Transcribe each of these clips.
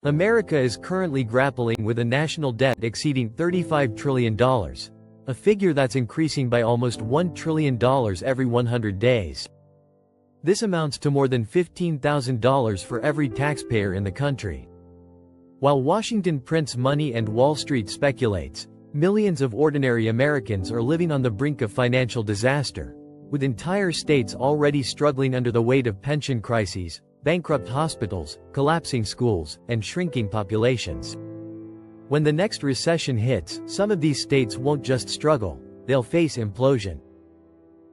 America is currently grappling with a national debt exceeding $35 trillion, a figure that's increasing by almost $1 trillion every 100 days. This amounts to more than $15,000 for every taxpayer in the country. While Washington prints money and Wall Street speculates, millions of ordinary Americans are living on the brink of financial disaster, with entire states already struggling under the weight of pension crises, bankrupt hospitals, collapsing schools, and shrinking populations. When the next recession hits, some of these states won't just struggle, they'll face implosion.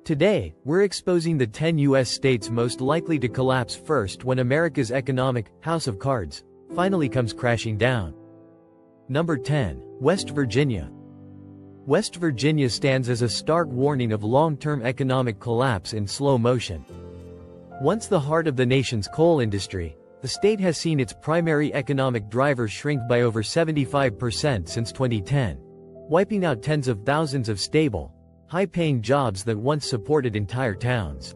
Today, we're exposing the 10 U.S. states most likely to collapse first when America's economic house of cards finally comes crashing down. Number 10. West Virginia. West Virginia stands as a stark warning of long-term economic collapse in slow motion. Once the heart of the nation's coal industry, the state has seen its primary economic driver shrink by over 75% since 2010, wiping out tens of thousands of stable, high-paying jobs that once supported entire towns.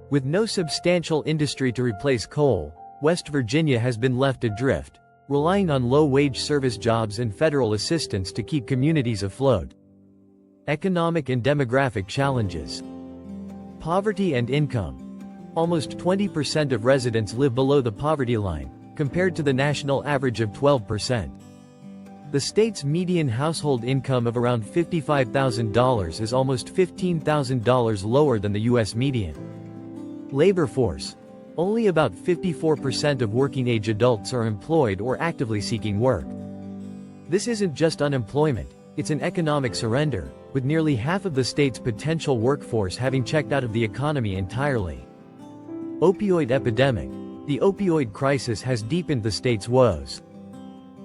With no substantial industry to replace coal, West Virginia has been left adrift, relying on low-wage service jobs and federal assistance to keep communities afloat. Economic and demographic challenges. Poverty and income. Almost 20% of residents live below the poverty line, compared to the national average of 12%. The state's median household income of around $55,000 is almost $15,000 lower than the U.S. median. Labor force. Only about 54% of working-age adults are employed or actively seeking work. This isn't just unemployment, it's an economic surrender, with nearly half of the state's potential workforce having checked out of the economy entirely. Opioid epidemic. The opioid crisis has deepened the state's woes.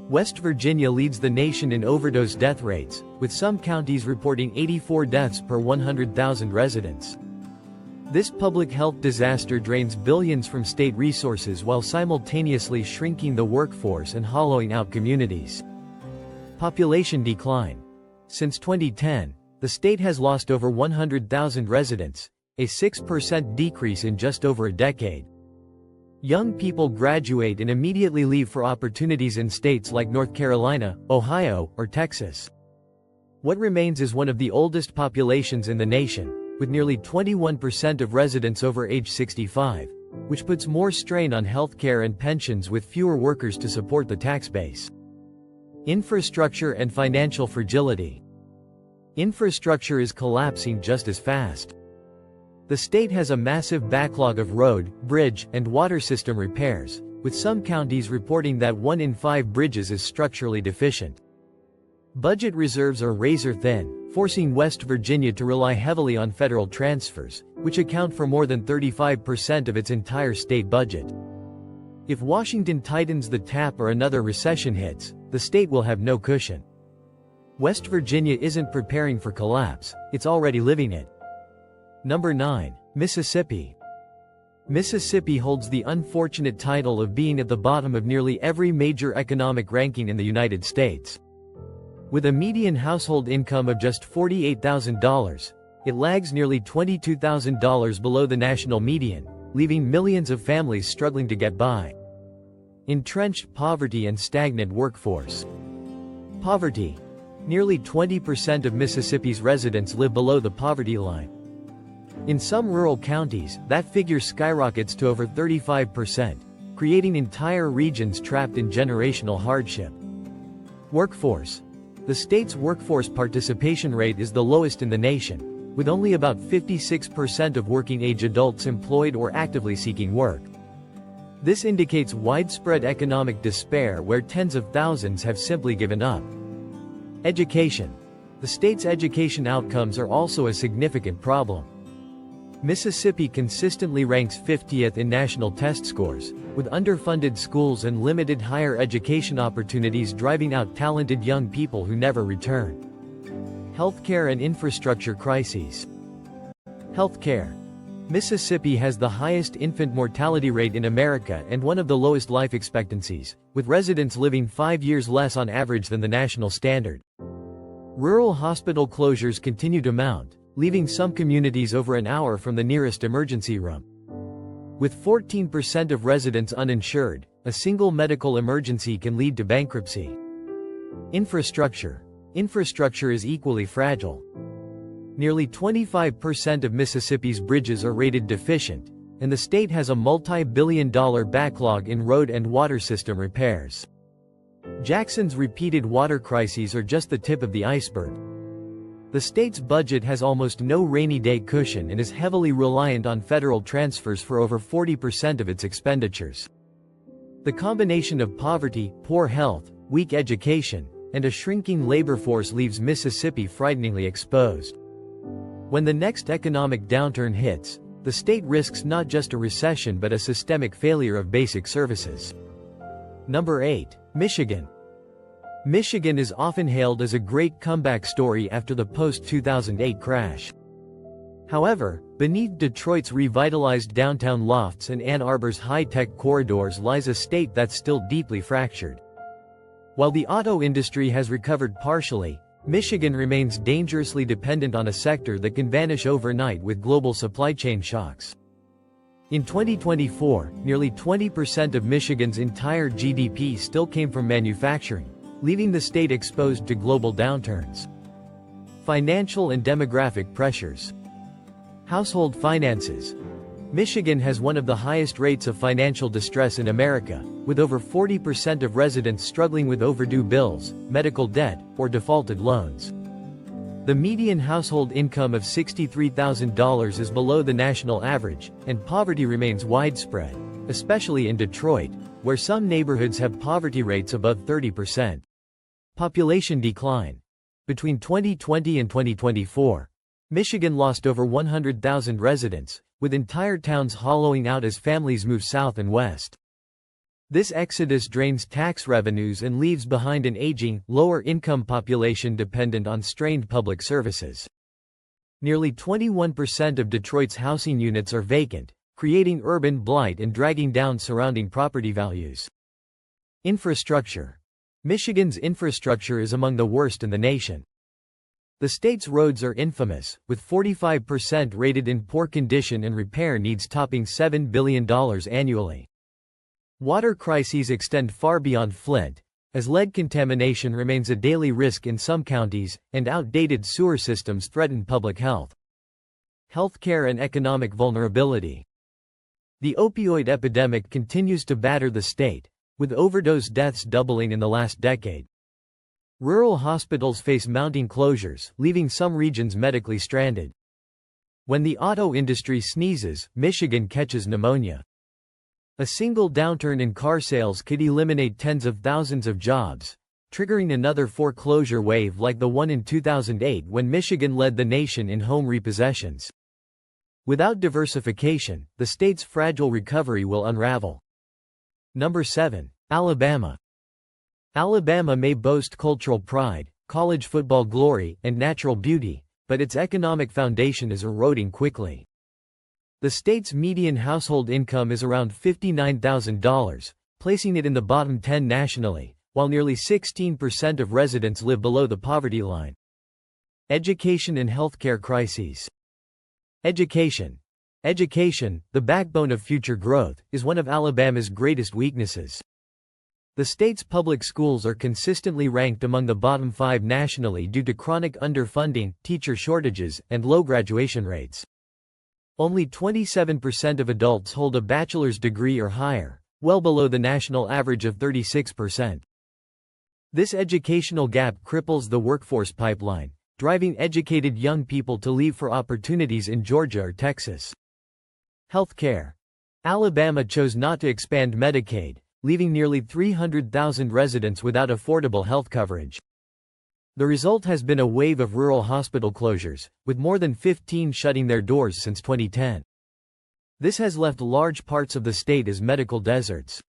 West Virginia leads the nation in overdose death rates, with some counties reporting 84 deaths per 100,000 residents. This public health disaster drains billions from state resources while simultaneously shrinking the workforce and hollowing out communities. Population decline. Since 2010, the state has lost over 100,000 residents, a 6% decrease in just over a decade. Young people graduate and immediately leave for opportunities in states like North Carolina, Ohio, or Texas. What remains is one of the oldest populations in the nation, with nearly 21% of residents over age 65, which puts more strain on healthcare and pensions with fewer workers to support the tax base. Infrastructure and financial fragility. Infrastructure is collapsing just as fast. The state has a massive backlog of road, bridge, and water system repairs, with some counties reporting that 1 in 5 bridges is structurally deficient. Budget reserves are razor-thin, forcing West Virginia to rely heavily on federal transfers, which account for more than 35% of its entire state budget. If Washington tightens the tap or another recession hits, the state will have no cushion. West Virginia isn't preparing for collapse, it's already living it. Number 9. Mississippi. Mississippi holds the unfortunate title of being at the bottom of nearly every major economic ranking in the United States. With a median household income of just $48,000, it lags nearly $22,000 below the national median, leaving millions of families struggling to get by. Entrenched poverty and stagnant workforce. Poverty. Nearly 20% of Mississippi's residents live below the poverty line. In some rural counties, that figure skyrockets to over 35%, creating entire regions trapped in generational hardship. Workforce. The state's workforce participation rate is the lowest in the nation, with only about 56% of working-age adults employed or actively seeking work. This indicates widespread economic despair where tens of thousands have simply given up. Education. The state's education outcomes are also a significant problem. Mississippi consistently ranks 50th in national test scores, with underfunded schools and limited higher education opportunities driving out talented young people who never return. Healthcare and infrastructure crises. Healthcare. Mississippi has the highest infant mortality rate in America and one of the lowest life expectancies, with residents living 5 years less on average than the national standard. Rural hospital closures continue to mount, leaving some communities over an hour from the nearest emergency room. With 14% of residents uninsured, A single medical emergency can lead to bankruptcy. Infrastructure. Infrastructure is equally fragile. Nearly 25% of Mississippi's bridges are rated deficient, and the state has a multi-billion-dollar backlog in road and water system repairs. Jackson's repeated water crises are just the tip of the iceberg. The state's budget has almost no rainy day cushion and is heavily reliant on federal transfers for over 40% of its expenditures. The combination of poverty, poor health, weak education, and a shrinking labor force leaves Mississippi frighteningly exposed. When the next economic downturn hits, the state risks not just a recession but a systemic failure of basic services. Number 8. Michigan. Michigan is often hailed as a great comeback story after the post-2008 crash. However, beneath Detroit's revitalized downtown lofts and Ann Arbor's high-tech corridors lies a state that's still deeply fractured. While the auto industry has recovered partially, Michigan remains dangerously dependent on a sector that can vanish overnight with global supply chain shocks. In 2024, nearly 20% of Michigan's entire GDP still came from manufacturing, leaving the state exposed to global downturns. Financial and demographic pressures. Household finances. Michigan has one of the highest rates of financial distress in America, with over 40% of residents struggling with overdue bills, medical debt, or defaulted loans. The median household income of $63,000 is below the national average, and poverty remains widespread, especially in Detroit, where some neighborhoods have poverty rates above 30%. Population decline. Between 2020 and 2024, Michigan lost over 100,000 residents, with entire towns hollowing out as families move south and west. This exodus drains tax revenues and leaves behind an aging, lower-income population dependent on strained public services. Nearly 21% of Detroit's housing units are vacant, creating urban blight and dragging down surrounding property values. Infrastructure. Michigan's infrastructure is among the worst in the nation. The state's roads are infamous, with 45% rated in poor condition and repair needs topping $7 billion annually. Water crises extend far beyond Flint, as lead contamination remains a daily risk in some counties, and outdated sewer systems threaten public health. Healthcare and economic vulnerability. The opioid epidemic continues to batter the state, with overdose deaths doubling in the last decade. Rural hospitals face mounting closures, leaving some regions medically stranded. When the auto industry sneezes, Michigan catches pneumonia. A single downturn in car sales could eliminate tens of thousands of jobs, triggering another foreclosure wave like the one in 2008 when Michigan led the nation in home repossessions. Without diversification, the state's fragile recovery will unravel. Number 7. Alabama. Alabama may boast cultural pride, college football glory, and natural beauty, but its economic foundation is eroding quickly. The state's median household income is around $59,000, placing it in the bottom 10 nationally, while nearly 16% of residents live below the poverty line. Education and healthcare crises. Education. Education, the backbone of future growth, is one of Alabama's greatest weaknesses. The state's public schools are consistently ranked among the bottom 5 nationally due to chronic underfunding, teacher shortages, and low graduation rates. Only 27% of adults hold a bachelor's degree or higher, well below the national average of 36%. This educational gap cripples the workforce pipeline, driving educated young people to leave for opportunities in Georgia or Texas. Healthcare. Alabama chose not to expand Medicaid, leaving nearly 300,000 residents without affordable health coverage. The result has been a wave of rural hospital closures, with more than 15 shutting their doors since 2010. This has left large parts of the state as medical deserts.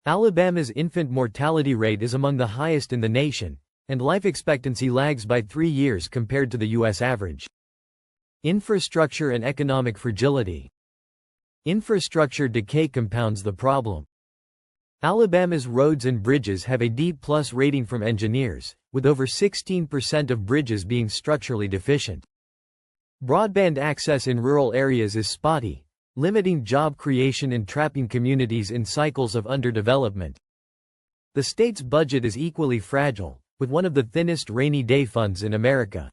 Alabama's infant mortality rate is among the highest in the nation, and life expectancy lags by 3 years compared to the U.S. average. Infrastructure and economic fragility. Infrastructure decay compounds the problem. Alabama's roads and bridges have a D+ rating from engineers, with over 16% of bridges being structurally deficient. Broadband access in rural areas is spotty, limiting job creation and trapping communities in cycles of underdevelopment. The state's budget is equally fragile, with one of the thinnest rainy day funds in America.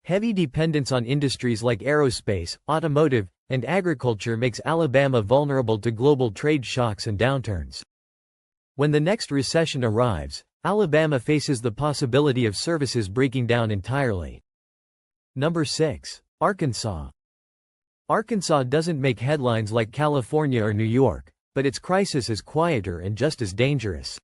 Heavy dependence on industries like aerospace, automotive, and agriculture makes Alabama vulnerable to global trade shocks and downturns. When the next recession arrives, Alabama faces the possibility of services breaking down entirely. Number 6. Arkansas. Arkansas doesn't make headlines like California or New York, but its crisis is quieter and just as dangerous.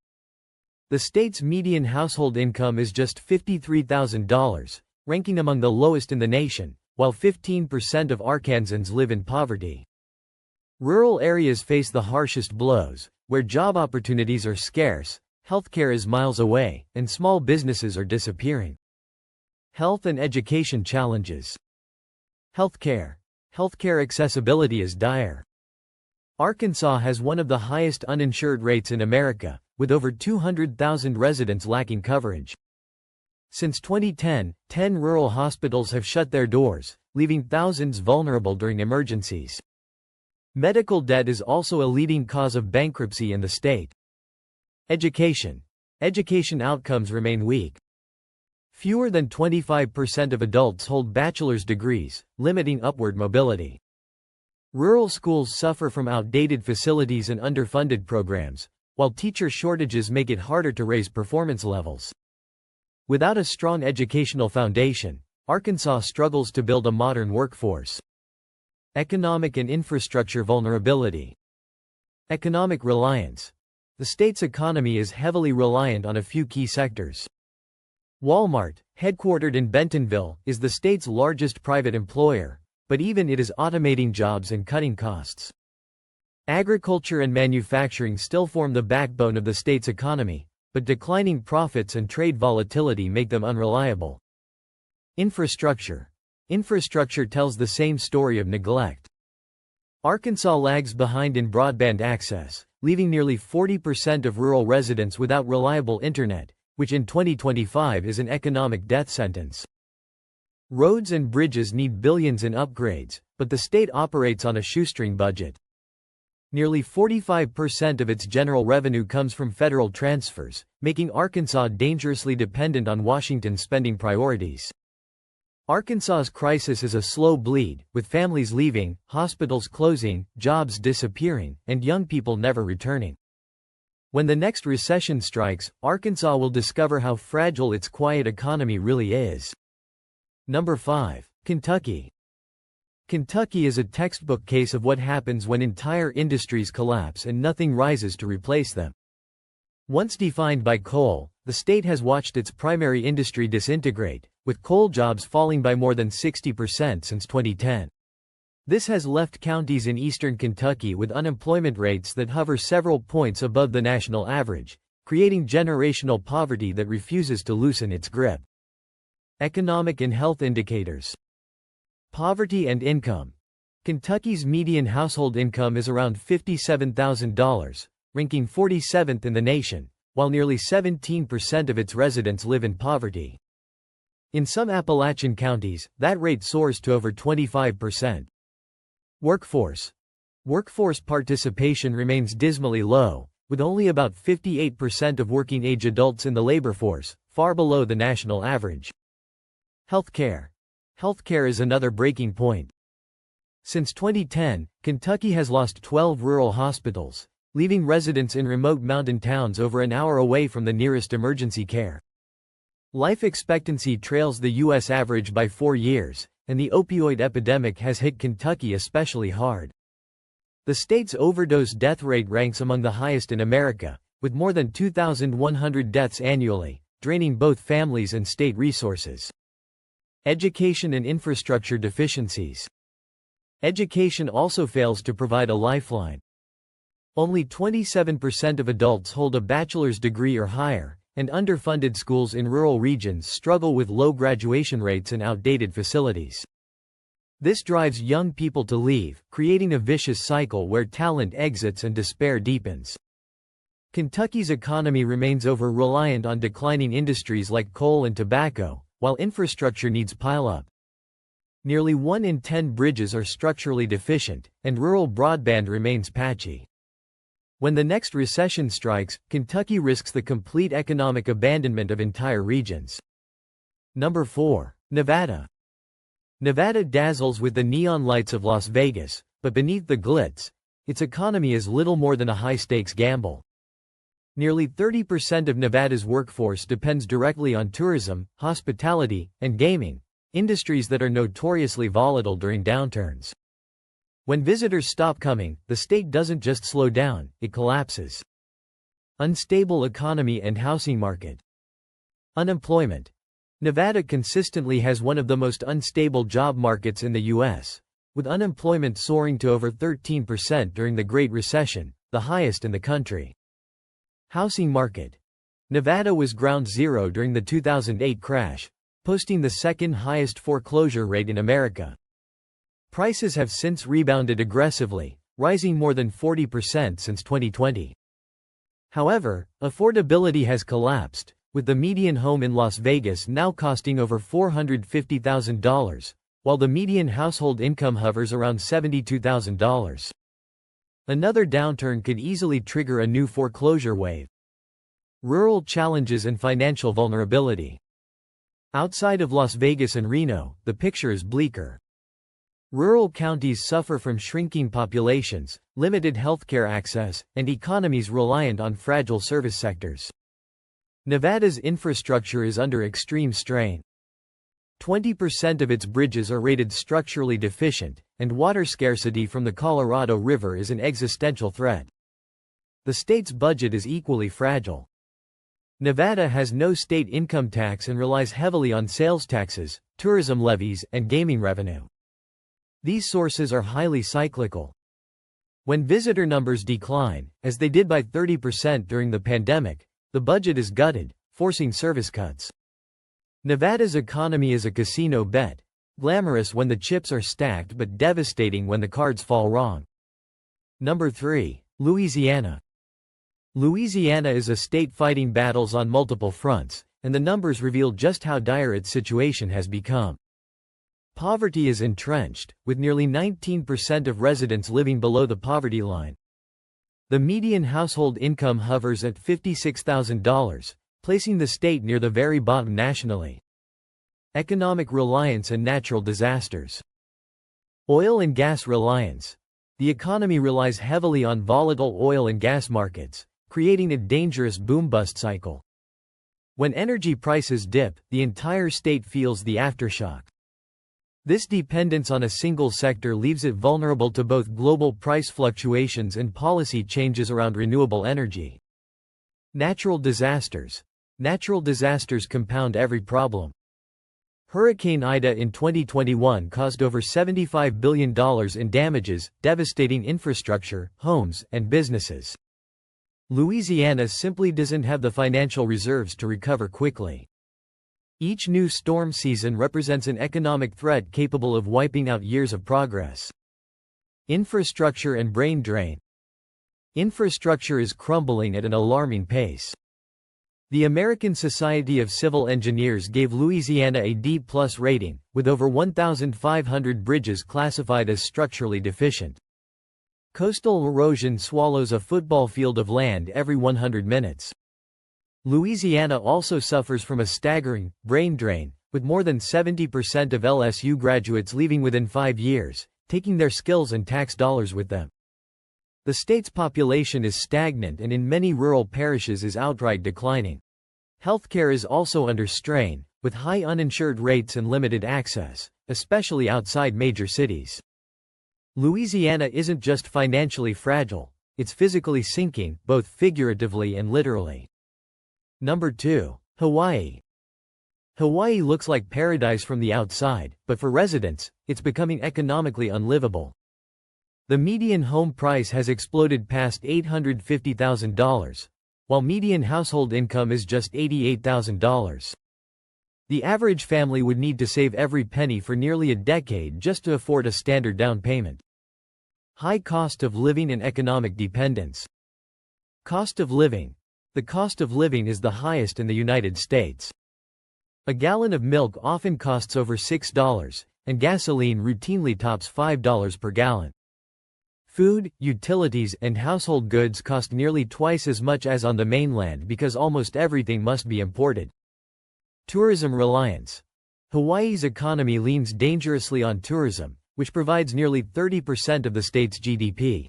The state's median household income is just $53,000, ranking among the lowest in the nation, while 15% of Arkansans live in poverty. Rural areas face the harshest blows, where job opportunities are scarce, healthcare is miles away, and small businesses are disappearing. Health and education challenges. Healthcare. Healthcare accessibility is dire. Arkansas has one of the highest uninsured rates in America, with over 200,000 residents lacking coverage. Since 2010, 10 rural hospitals have shut their doors, leaving thousands vulnerable during emergencies. Medical debt is also a leading cause of bankruptcy in the state. Education. Education outcomes remain weak. Fewer than 25% of adults hold bachelor's degrees, limiting upward mobility. Rural schools suffer from outdated facilities and underfunded programs, while teacher shortages make it harder to raise performance levels. Without a strong educational foundation, Arkansas struggles to build a modern workforce. Economic and infrastructure vulnerability. Economic reliance. The state's economy is heavily reliant on a few key sectors. Walmart, headquartered in Bentonville, is the state's largest private employer, but even it is automating jobs and cutting costs. Agriculture and manufacturing still form the backbone of the state's economy, but declining profits and trade volatility make them unreliable. Infrastructure. Infrastructure tells the same story of neglect. Arkansas lags behind in broadband access, leaving nearly 40% of rural residents without reliable internet, which in 2025 is an economic death sentence. Roads and bridges need billions in upgrades, but the state operates on a shoestring budget. Nearly 45% of its general revenue comes from federal transfers, making Arkansas dangerously dependent on Washington's spending priorities. Arkansas's crisis is a slow bleed, with families leaving, hospitals closing, jobs disappearing, and young people never returning. When the next recession strikes, Arkansas will discover how fragile its quiet economy really is. Number 5. Kentucky. Kentucky is a textbook case of what happens when entire industries collapse and nothing rises to replace them. Once defined by coal, the state has watched its primary industry disintegrate, with coal jobs falling by more than 60% since 2010. This has left counties in eastern Kentucky with unemployment rates that hover several points above the national average, creating generational poverty that refuses to loosen its grip. Economic and health indicators. Poverty and income. Kentucky's median household income is around $57,000, ranking 47th in the nation, while nearly 17% of its residents live in poverty. In some Appalachian counties, that rate soars to over 25%. Workforce. Workforce participation remains dismally low, with only about 58% of working-age adults in the labor force, far below the national average. Healthcare. Healthcare is another breaking point. Since 2010, Kentucky has lost 12 rural hospitals, leaving residents in remote mountain towns over an hour away from the nearest emergency care. Life expectancy trails the U.S. average by 4 years, and the opioid epidemic has hit Kentucky especially hard. The state's overdose death rate ranks among the highest in America, with more than 2,100 deaths annually, draining both families and state resources. Education and infrastructure deficiencies. Education also fails to provide a lifeline. Only 27% of adults hold a bachelor's degree or higher, and underfunded schools in rural regions struggle with low graduation rates and outdated facilities. This drives young people to leave, creating a vicious cycle where talent exits and despair deepens. Kentucky's economy remains over-reliant on declining industries like coal and tobacco, while infrastructure needs pile up. Nearly 1 in 10 bridges are structurally deficient, and rural broadband remains patchy. When the next recession strikes, Kentucky risks the complete economic abandonment of entire regions. Number 4. Nevada. Nevada dazzles with the neon lights of Las Vegas, but beneath the glitz, its economy is little more than a high-stakes gamble. Nearly 30% of Nevada's workforce depends directly on tourism, hospitality, and gaming, industries that are notoriously volatile during downturns. When visitors stop coming, the state doesn't just slow down, it collapses. Unstable economy and housing market. Unemployment. Nevada consistently has one of the most unstable job markets in the U.S., with unemployment soaring to over 13% during the Great Recession, the highest in the country. Housing market. Nevada was ground zero during the 2008 crash, posting the second highest foreclosure rate in America. Prices have since rebounded aggressively, rising more than 40% since 2020. However, affordability has collapsed, with the median home in Las Vegas now costing over $450,000, while the median household income hovers around $72,000. Another downturn could easily trigger a new foreclosure wave. Rural challenges and financial vulnerability. Outside of Las Vegas and Reno, the picture is bleaker. Rural counties suffer from shrinking populations, limited healthcare access, and economies reliant on fragile service sectors. Nevada's infrastructure is under extreme strain. 20% of its bridges are rated structurally deficient, and water scarcity from the Colorado River is an existential threat. The state's budget is equally fragile. Nevada has no state income tax and relies heavily on sales taxes, tourism levies, and gaming revenue. These sources are highly cyclical. When visitor numbers decline, as they did by 30% during the pandemic, the budget is gutted, forcing service cuts. Nevada's economy is a casino bet, glamorous when the chips are stacked but devastating when the cards fall wrong. Number 3. Louisiana. Louisiana is a state fighting battles on multiple fronts, and the numbers reveal just how dire its situation has become. Poverty is entrenched, with nearly 19% of residents living below the poverty line. The median household income hovers at $56,000, placing the state near the very bottom nationally. Economic reliance and natural disasters. Oil and gas reliance. The economy relies heavily on volatile oil and gas markets, creating a dangerous boom-bust cycle. When energy prices dip, the entire state feels the aftershock. This dependence on a single sector leaves it vulnerable to both global price fluctuations and policy changes around renewable energy. Natural disasters. Natural disasters compound every problem. Hurricane Ida in 2021 caused over $75 billion in damages, devastating infrastructure, homes, and businesses. Louisiana simply doesn't have the financial reserves to recover quickly. Each new storm season represents an economic threat capable of wiping out years of progress. Infrastructure and brain drain. Infrastructure is crumbling at an alarming pace. The American Society of Civil Engineers gave Louisiana a D+ rating, with over 1,500 bridges classified as structurally deficient. Coastal erosion swallows a football field of land every 100 minutes. Louisiana also suffers from a staggering brain drain, with more than 70% of LSU graduates leaving within 5 years, taking their skills and tax dollars with them. The state's population is stagnant and in many rural parishes is outright declining. Healthcare is also under strain, with high uninsured rates and limited access, especially outside major cities. Louisiana isn't just financially fragile, it's physically sinking, both figuratively and literally. Number 2. Hawaii. Hawaii looks like paradise from the outside, but for residents, it's becoming economically unlivable. The median home price has exploded past $850,000, while median household income is just $88,000. The average family would need to save every penny for nearly a decade just to afford a standard down payment. High cost of living and economic dependence. Cost of living. The cost of living is the highest in the United States. A gallon of milk often costs over $6, and gasoline routinely tops $5 per gallon. Food, utilities, and household goods cost nearly twice as much as on the mainland because almost everything must be imported. Tourism reliance. Hawaii's economy leans dangerously on tourism, which provides nearly 30% of the state's GDP.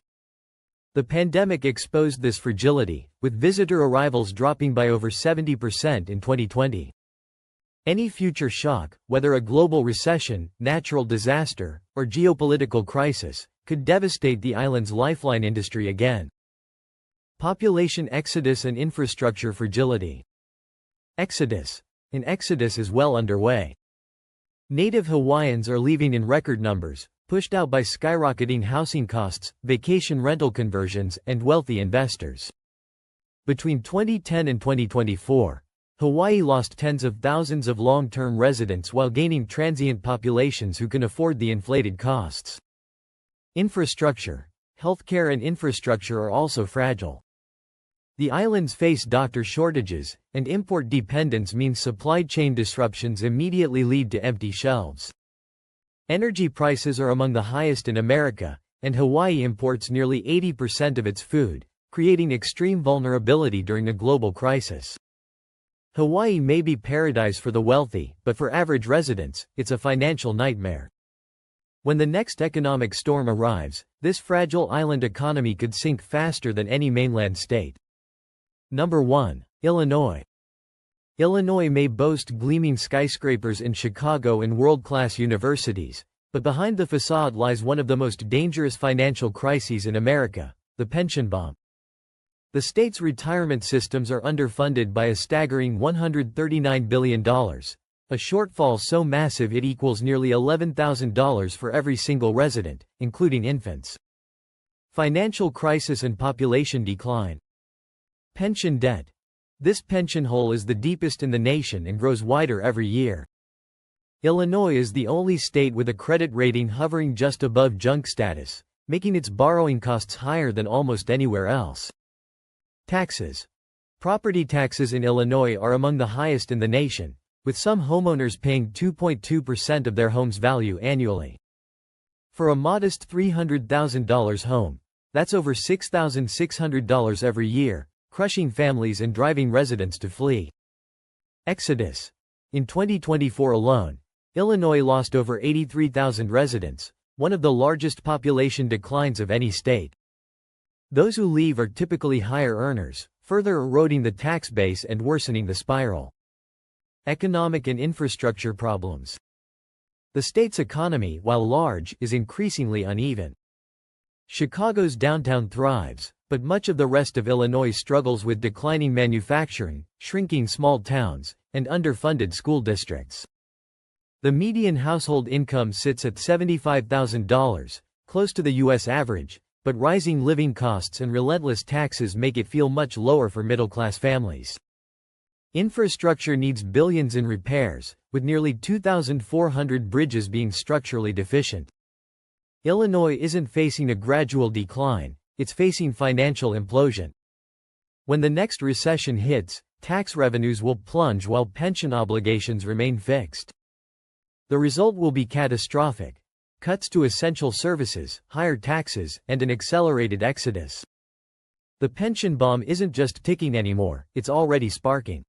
The pandemic exposed this fragility, with visitor arrivals dropping by over 70% in 2020. Any future shock, whether a global recession, natural disaster, or geopolitical crisis, could devastate the island's lifeline industry again. Population exodus and infrastructure fragility. Exodus. An exodus is well underway. Native Hawaiians are leaving in record numbers, pushed out by skyrocketing housing costs, vacation rental conversions, and wealthy investors. Between 2010 and 2024, Hawaii lost tens of thousands of long-term residents while gaining transient populations who can afford the inflated costs. Infrastructure. Healthcare and infrastructure are also fragile. The islands face doctor shortages, and import dependence means supply chain disruptions immediately lead to empty shelves. Energy prices are among the highest in America, and Hawaii imports nearly 80% of its food, creating extreme vulnerability during a global crisis. Hawaii may be paradise for the wealthy, but for average residents, it's a financial nightmare. When the next economic storm arrives, this fragile island economy could sink faster than any mainland state. Number 1. Illinois. Illinois may boast gleaming skyscrapers in Chicago and world-class universities, but behind the facade lies one of the most dangerous financial crises in America, the pension bomb. The state's retirement systems are underfunded by a staggering $139 billion, a shortfall so massive it equals nearly $11,000 for every single resident, including infants. Financial crisis and population decline. Pension debt. This pension hole is the deepest in the nation and grows wider every year. Illinois is the only state with a credit rating hovering just above junk status, making its borrowing costs higher than almost anywhere else. Taxes. Property taxes in Illinois are among the highest in the nation, with some homeowners paying 2.2% of their home's value annually. For a modest $300,000 home, that's over $6,600 every year, crushing families and driving residents to flee. Exodus. In 2024 alone, Illinois lost over 83,000 residents, one of the largest population declines of any state. Those who leave are typically higher earners, further eroding the tax base and worsening the spiral. Economic and infrastructure problems. The state's economy, while large, is increasingly uneven. Chicago's downtown thrives, but much of the rest of Illinois struggles with declining manufacturing, shrinking small towns, and underfunded school districts. The median household income sits at $75,000, close to the U.S. average, but rising living costs and relentless taxes make it feel much lower for middle-class families. Infrastructure needs billions in repairs, with nearly 2,400 bridges being structurally deficient. Illinois isn't facing a gradual decline, it's facing financial implosion. When the next recession hits, tax revenues will plunge while pension obligations remain fixed. The result will be catastrophic: cuts to essential services, higher taxes, and an accelerated exodus. The pension bomb isn't just ticking anymore, it's already sparking.